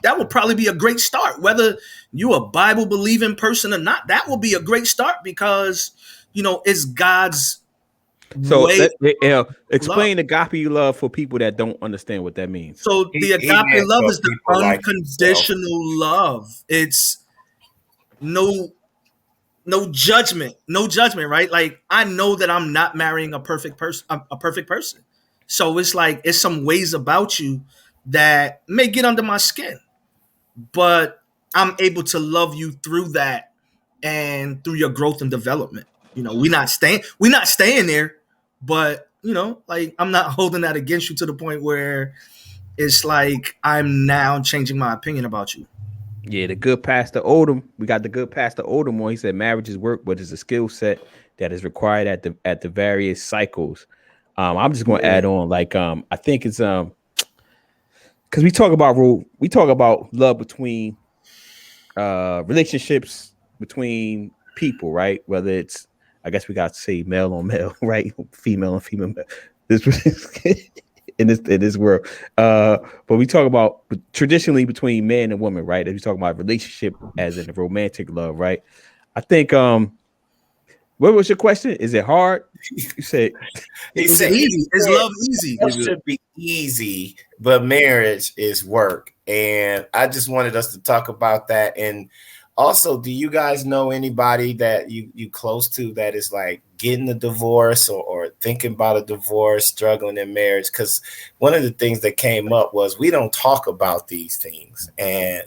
that would probably be a great start, whether you a Bible believing person or not. That will be a great start, because it's God's So way. explain agape love for people that don't understand what that means. So the agape meant love for is the people like unconditional love. It's no judgment, right? Like, I know that I'm not marrying a perfect person. So it's like, it's some ways about you that may get under my skin, but I'm able to love you through that and through your growth and development. We're not staying there, but like, I'm not holding that against you to the point where it's like I'm now changing my opinion about you. Yeah, the good Pastor Odom. We got the good Pastor Odom on. He said marriage is work, but it's a skill set that is required at the various cycles. I'm just going to add on, like, I think it's because we talk about love between relationships between people, right? Whether it's, I guess we got to say male on male, right? Female on female. This in this world. But we talk about traditionally between man and woman, right? If you talk about relationship as in a romantic love, right? I think what was your question? Is it hard? You said he said easy. Is love easy? It should be easy, but marriage is work. And I just wanted us to talk about that. And also, do you guys know anybody that you close to that is like getting a divorce or thinking about a divorce, struggling in marriage? Because one of the things that came up was we don't talk about these things. And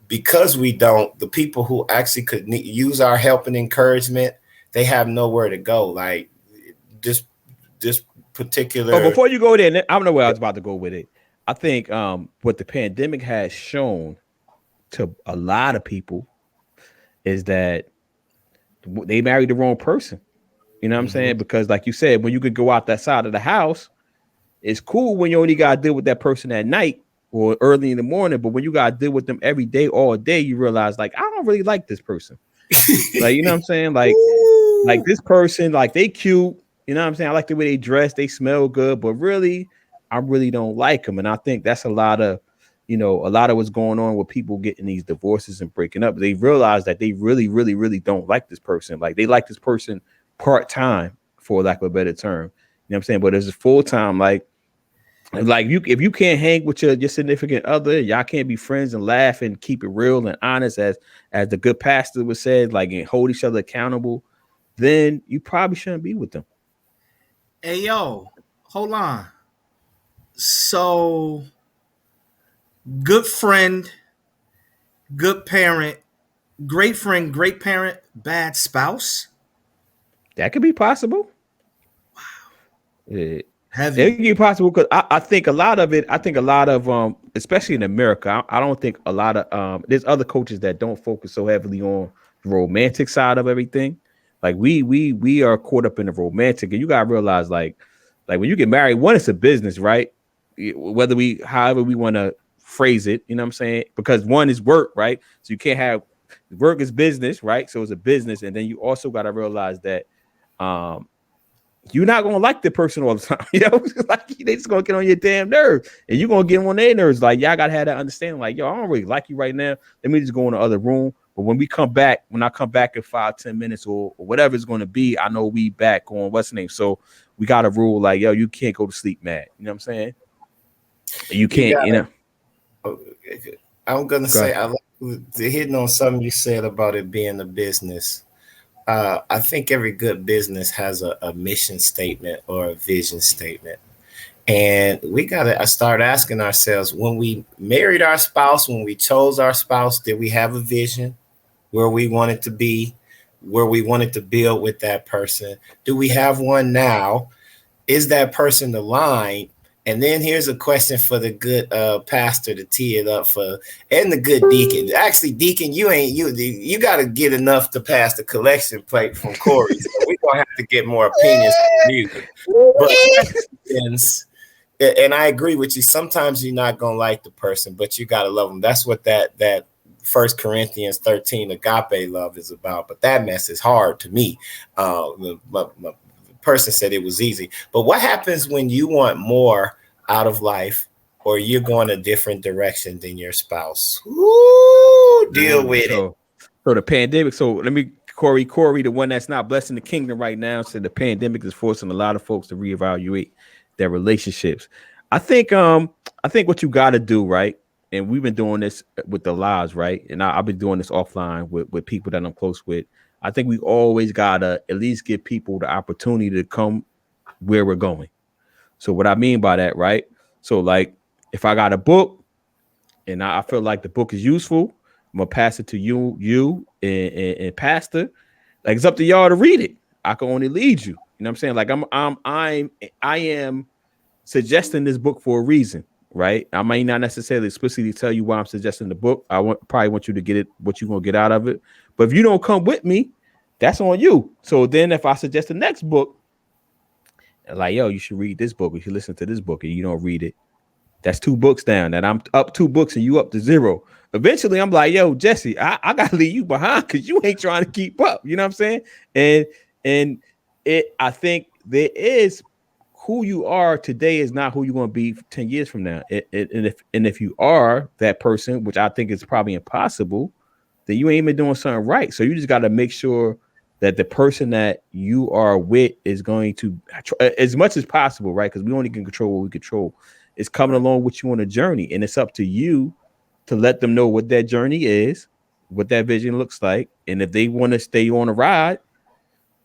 because we don't, the people who actually could use our help and encouragement, they have nowhere to go. Like this particular. Oh, before you go there, I don't know where I was about to go with it. I think what the pandemic has shown to a lot of people is that they married the wrong person. You know what I'm saying? Because like you said, when you could go out that side of the house, it's cool when you only got to deal with that person at night or early in the morning. But when you got to deal with them every day, all day, you realize, like, I don't really like this person. Like, you know what I'm saying? Like this person, like, they cute. You know what I'm saying? I like the way they dress. They smell good. But really, I really don't like them. And I think that's a lot of what's going on with people getting these divorces and breaking up. They realize that they really, really, really don't like this person. Like, they like this person part-time, for lack of a better term. You know what I'm saying? But as a full-time, like if you can't hang with your significant other, y'all can't be friends and laugh and keep it real and honest, as the good pastor was said, like, and hold each other accountable, then you probably shouldn't be with them. Hey, yo, hold on. So, good friend, good parent, great friend, great parent, bad spouse. That could be possible. Wow. Heavy. It could be possible, because I think a lot of, especially in America, I don't think a lot of there's other coaches that don't focus so heavily on the romantic side of everything. Like, we are caught up in the romantic, and you gotta realize, like when you get married, one, it's a business, right? However we want to phrase it, you know what I'm saying? Because one is work, right? So you can't have work is business, right? So it's a business, and then you also got to realize that you're not gonna like the person all the time. Like they just gonna get on your damn nerves, and you're gonna get on their nerves. Like y'all gotta have that understanding. Like, yo, I don't really like you right now. Let me just go in the other room. But when I come back in 5-10 minutes or whatever it's gonna be, I know we back on what's the name. So we got a rule like, yo, you can't go to sleep mad. You know what I'm saying? You can't, I'm gonna say I like hitting on something you said about it being a business. I think every good business has a mission statement or a vision statement. And we got to start asking ourselves, when we married our spouse, when we chose our spouse, did we have a vision where we wanted to be, where we wanted to build with that person? Do we have one now? Is that person aligned? And then here's a question for the good pastor to tee it up for, and the good deacon. Actually, deacon, you got to get enough to pass the collection plate from Corey. So we're going to have to get more opinions from you. But, and I agree with you. Sometimes you're not going to like the person, but you got to love them. That's what that 1 Corinthians 13 agape love is about. But that mess is hard to me. My person said it was easy. But what happens when you want more out of life, or you're going a different direction than your spouse? Ooh, deal with it. So the pandemic. So let me, Corey, the one that's not blessing the kingdom right now, said the pandemic is forcing a lot of folks to reevaluate their relationships. I think what you got to do, right? And we've been doing this with the lives, right? And I've been doing this offline with people that I'm close with. I think we always gotta at least give people the opportunity to come where we're going. So what I mean by that, right? So like if I got a book and I feel like the book is useful, I'm gonna pass it to you and pastor. Like it's up to y'all to read it. I can only lead you. You know what I'm saying? Like I am suggesting this book for a reason, right? I might not necessarily explicitly tell you why I'm suggesting the book. Probably want you to get it, what you're gonna get out of it. But if you don't come with me, that's on you. So then if I suggest the next book, like, yo, you should read this book, you should listen to this book, and you don't read it, that's 2 books down. And I'm up 2 books and you up to 0. Eventually I'm like, yo, Jesse, I gotta leave you behind because you ain't trying to keep up. You know what I'm saying? And I think there is, who you are today is not who you're going to be 10 years from now. And if you are that person, which I think is probably impossible, then you ain't been doing something right. So you just got to make sure that the person that you are with is going to, as much as possible, right? Because we only can control what we control, is coming along with you on a journey. And it's up to you to let them know what that journey is, what that vision looks like. And if they want to stay on a ride,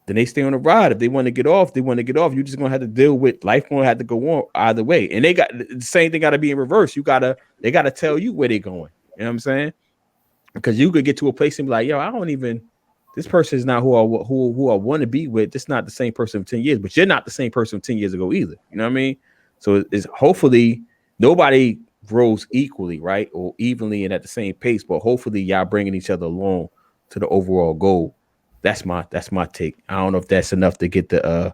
then they stay on the ride. If they want to get off, they want to get off. You're just gonna have to deal with life. Gonna have to go on either way. And they got the same thing. Got to be in reverse. They gotta tell you where they're going. You know what I'm saying? Because you could get to a place and be like, yo, I don't even. This person is not who I want to be with. It's not the same person of 10 years. But you're not the same person 10 years ago either. You know what I mean? So it's hopefully nobody grows equally, right, or evenly and at the same pace. But hopefully y'all bringing each other along to the overall goal. That's my take. I don't know if that's enough to get the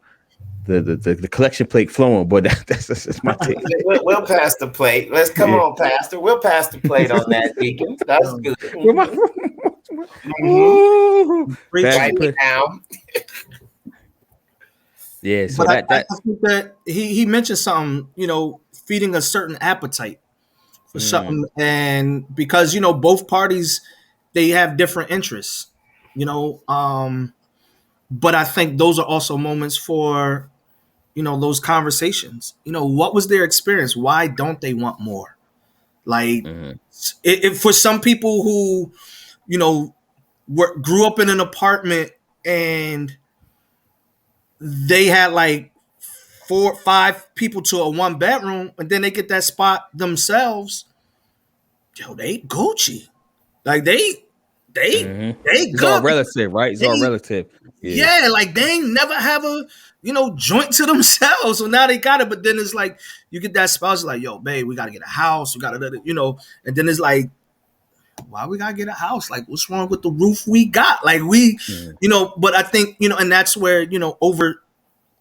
collection plate flowing, but that's my take. We'll pass the plate. Let's come on, Pastor. We'll pass the plate on that, Deacon. That's good. Write me down. Yeah, so but I think that he mentioned something, feeding a certain appetite for something, and because both parties, they have different interests, but I think those are also moments for those conversations. What was their experience? Why don't they want more? Like for some people who grew up in an apartment and they had like 4 or 5 people to a 1 bedroom, and then they get that spot themselves, they Gucci. Like they it's all relative, right? It's all relative. Yeah, like they ain't never have a joint to themselves. So now they got it, but then it's like you get that spouse like, yo, babe, we gotta get a house, we gotta, and then it's like, why we gotta get a house? Like, what's wrong with the roof we got? Like but I think, and that's where, over,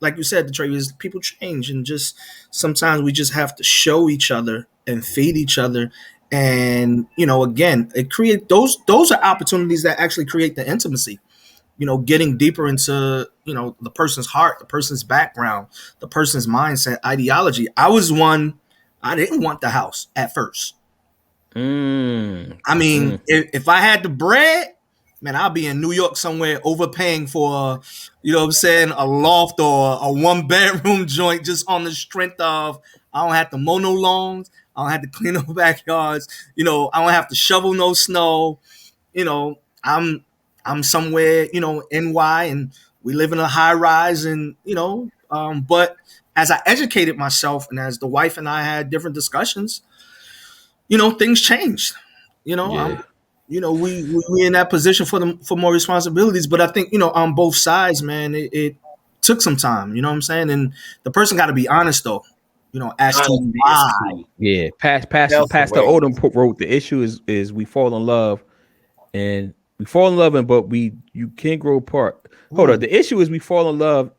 like you said, Detroit, is people change, and just sometimes we just have to show each other and feed each other. And, again, it create those are opportunities that actually create the intimacy. getting deeper into, the person's heart, the person's background, the person's mindset, ideology. I didn't want the house at first. I mean, if I had the bread, man, I'll be in New York somewhere overpaying for, a loft or a 1-bedroom joint just on the strength of I don't have to mow no lawns, I don't have to clean no backyards, I don't have to shovel no snow. I'm somewhere, NY, and we live in a high rise, and but as I educated myself and as the wife and I had different discussions, things changed. Yeah. We in that position for more responsibilities. But I think, on both sides, man, it took some time, you know what I'm saying? And the person got to be honest though, as to Honesty is why. key. Yeah. Pastor Self-awareness. Odom wrote the issue is we fall in love but you can't grow apart. Hold on. The issue is we fall in love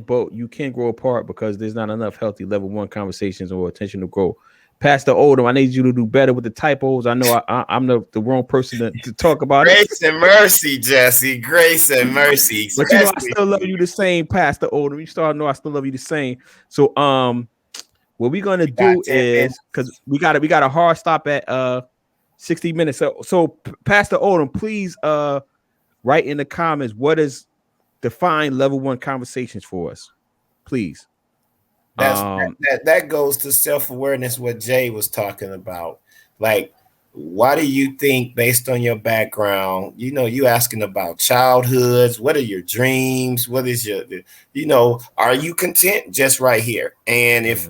but you can't grow apart because there's not enough healthy level 1 conversations or intentional growth. Pastor Odom, I need you to do better with the typos. I know I'm the wrong person to talk about it. Grace and mercy, Jesse. Grace and mercy. But I still love you the same, Pastor Odom. You start to know I still love you the same. So what we're gonna do is, because we got a hard stop at 60 minutes. So Pastor Odom, please write in the comments what is define level 1 conversations for us, please. That goes to self-awareness, what Jay was talking about. Like, why do you think, based on your background, you asking about childhoods, what are your dreams, what is your, are you content just right here? And if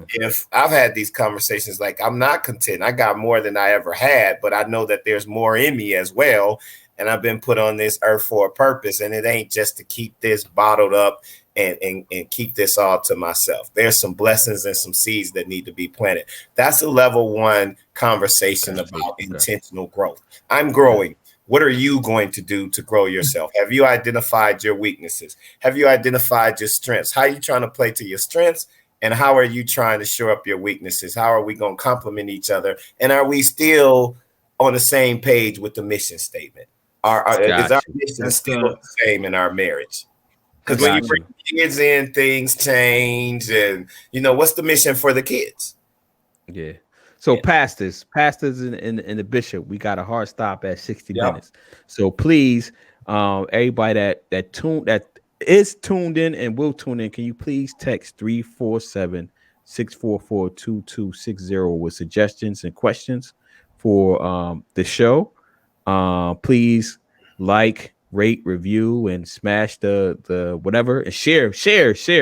I've had these conversations, like, I'm not content, I got more than I ever had, but I know that there's more in me as well, and I've been put on this earth for a purpose, and it ain't just to keep this bottled up and keep this all to myself. There's some blessings and some seeds that need to be planted. That's a level 1 conversation about intentional growth. I'm growing. What are you going to do to grow yourself? Have you identified your weaknesses? Have you identified your strengths? How are you trying to play to your strengths? And how are you trying to shore up your weaknesses? How are we going to complement each other? And are we still on the same page with the mission statement? Is our mission still the same in our marriage? Because when you bring kids in, things change. And, what's the mission for the kids? Yeah. So pastors and the bishop, we got a hard stop at 60 minutes. So please, everybody that is tuned in and will tune in, can you please text 347-644-2260 with suggestions and questions for the show. Please like, rate, review, and smash the whatever, and share,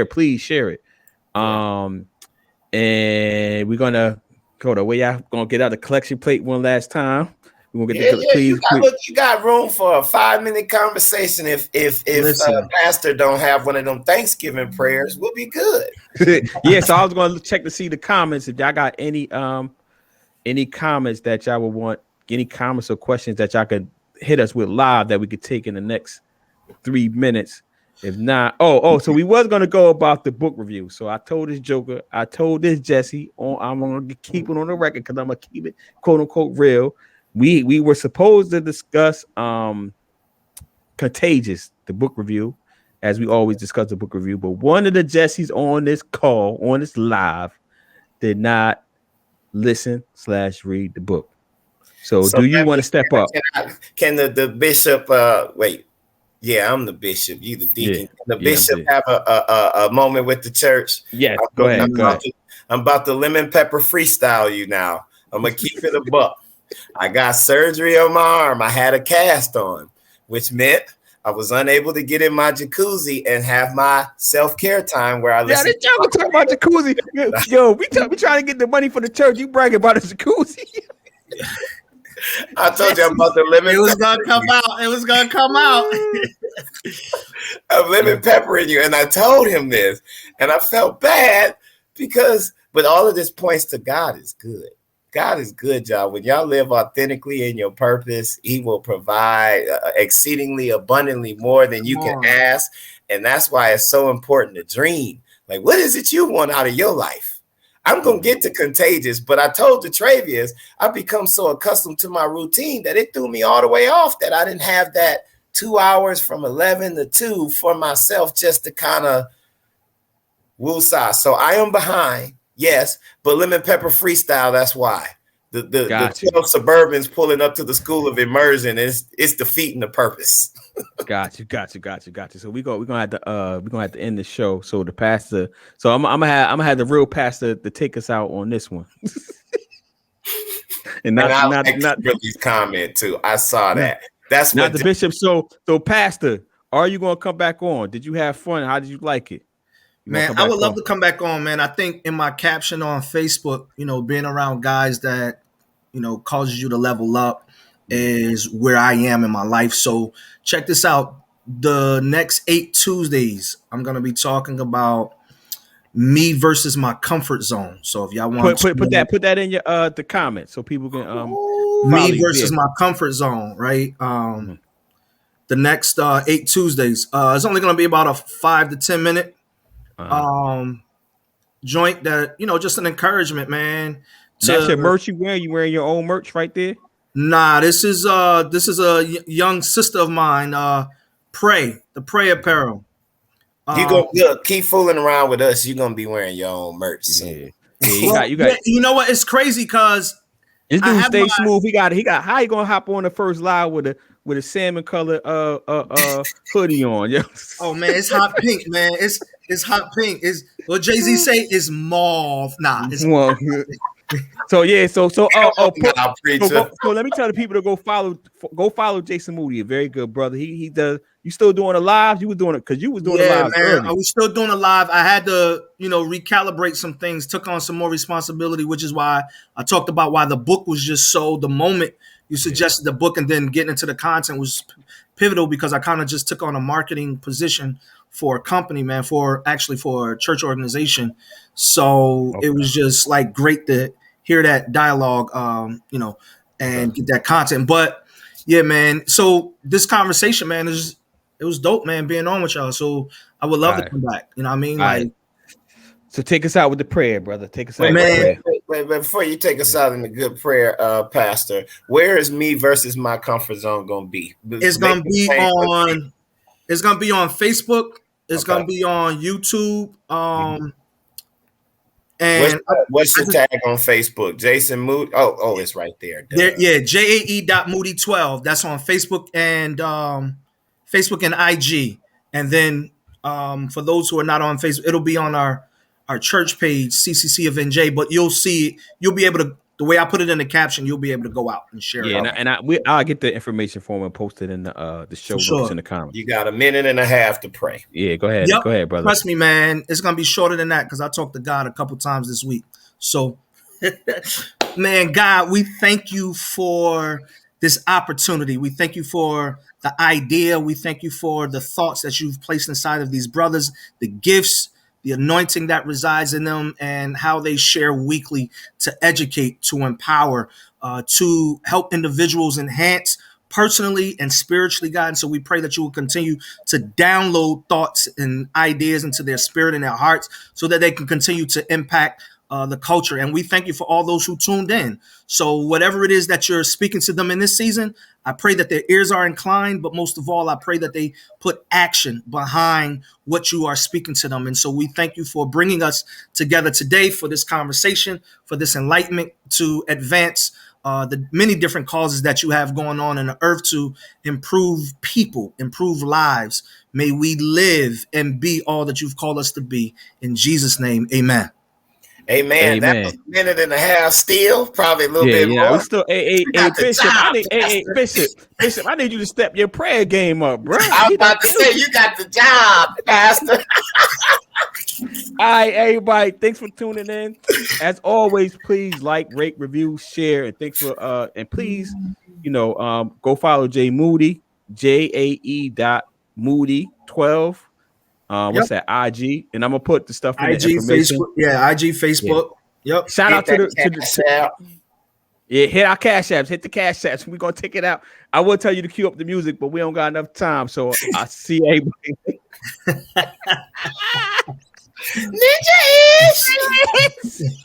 please share it. And we're gonna go the way I'm gonna get out the collection plate one last time. We're gonna get please. You got room for a 5-minute conversation. If pastor don't have one of them Thanksgiving prayers, we'll be good. Yeah, so I was gonna check to see the comments if y'all got any comments that y'all would want, any comments or questions that y'all could hit us with live that we could take in the next 3 minutes. If not, so we was gonna go about the book review. So I told this Joker, I told this Jesse, I'm gonna keep it on the record because I'm gonna keep it quote unquote real. We were supposed to discuss Contagious, the book review, as we always discuss the book review, but one of the Jessies on this call, on this live, did not listen/read the book. So do you want to step up? Can the bishop wait? Yeah, I'm the bishop. You the deacon. Can the bishop have a moment with the church? Yes, go ahead. I'm about to lemon pepper freestyle you now. I'm gonna keep it a buck. I got surgery on my arm. I had a cast on, which meant I was unable to get in my jacuzzi and have my self-care time where I listen. Yeah, this y'all talking about jacuzzi. Yo, we trying to get the money for the church. You bragging about a jacuzzi. I told you I'm about to lemon. It was gonna come out. It was gonna come out. I'm lemon peppering you, and I told him this, and I felt bad but all of this points to God is good. God is good, y'all. When y'all live authentically in your purpose, He will provide exceedingly abundantly more than you can ask, and that's why it's so important to dream. Like, what is it you want out of your life? I'm going to get to Contagious, but I told the Travias, I've become so accustomed to my routine that it threw me all the way off that I didn't have that 2 hours from 11 to 2 for myself just to kind of woosah. So I am behind, yes, but Lemon Pepper Freestyle, that's why. The 12 Suburbans pulling up to the School of Immersion it's defeating the purpose. Got you. So we're gonna have to end the show. So the pastor, so I'm gonna have the real pastor to take us out on this one. and not Billy's comment too. I saw that. That's not what the bishop. So pastor, are you gonna come back on? Did you have fun? How did you like it? Man, I would love to come back on, man. I think in my caption on Facebook, being around guys that, causes you to level up is where I am in my life. So check this out. The next 8 Tuesdays, I'm going to be talking about me versus my comfort zone. So if y'all want to put that in your the comments so people can me versus my comfort zone, right? The next 8 Tuesdays. It's only going to be about a 5 to 10 minute joint that, just an encouragement, man. That's your merch you wear? You wearing your own merch right there? Nah, this is a young sister of mine, the Pray apparel. You go keep fooling around with us, you're gonna be wearing your own merch. Yeah. You got you know what? It's crazy because this dude stay smooth. He got how you gonna hop on the first live with a salmon color hoodie on? Yeah. Oh man, it's hot pink, man. It's hot pink. It's what Jay-Z say is mauve. Nah, it's well, so let me tell the people to go follow Jason Moody, a very good brother. He does. You still doing the live? You was doing it because you was doing the live. Man, I was still doing the live. I had to, recalibrate some things, took on some more responsibility, which is why I talked about why the book was just so. The moment you suggested the book and then getting into the content was pivotal because I kind of just took on a marketing position for a company, man, for a church organization. So It was just like great to hear that dialogue, and get that content. But yeah, man. So this conversation, man, it was dope, man, being on with y'all. So I would love to come back. You know what I mean? Like, so take us out with the prayer, brother. Take us out. Wait, before you take us out in the good prayer, Pastor, where is me versus my comfort zone gonna be? It's gonna be on Facebook. It's gonna be on YouTube. And what's your tag on Facebook? Jason Moody. Oh, it's right there. JAE.Moody12. That's on Facebook and IG. And then for those who are not on Facebook, it'll be on our church page, CCC of NJ. But you'll see it. You'll be able to. The way I put it in the caption, you'll be able to go out and share it. Yeah, I'll get the information for him and post it in the show notes in the comments. You got a minute and a half to pray. Yeah, go ahead. Yep. Go ahead, brother. Trust me, man. It's gonna be shorter than that because I talked to God a couple times this week. So, man, God, we thank you for this opportunity. We thank you for the idea. We thank you for the thoughts that you've placed inside of these brothers, the gifts, the anointing that resides in them, and how they share weekly to educate, to empower, to help individuals enhance personally and spiritually, God. And so we pray that you will continue to download thoughts and ideas into their spirit and their hearts so that they can continue to impact the culture. And we thank you for all those who tuned in. So whatever it is that you're speaking to them in this season, I pray that their ears are inclined, but most of all, I pray that they put action behind what you are speaking to them. And so we thank you for bringing us together today for this conversation, for this enlightenment to advance the many different causes that you have going on in the earth to improve people, improve lives. May we live and be all that you've called us to be. In Jesus' name, amen. Amen. That was a minute and a half still, probably a little bit more. We still, Bishop, I need you to step your prayer game up, bro. I was about to say, you got the job, Pastor. All right, everybody, thanks for tuning in. As always, please like, rate, review, share, and thanks for and please, go follow Jay Moody, JAE.Moody12. What's that? IG, and I'm gonna put the stuff in IG, the information. Facebook, IG, Facebook. Yeah. Yep. Shout out to the hit our cash apps, hit the cash apps. We're gonna take it out. I will tell you to cue up the music, but we don't got enough time, so I see everybody.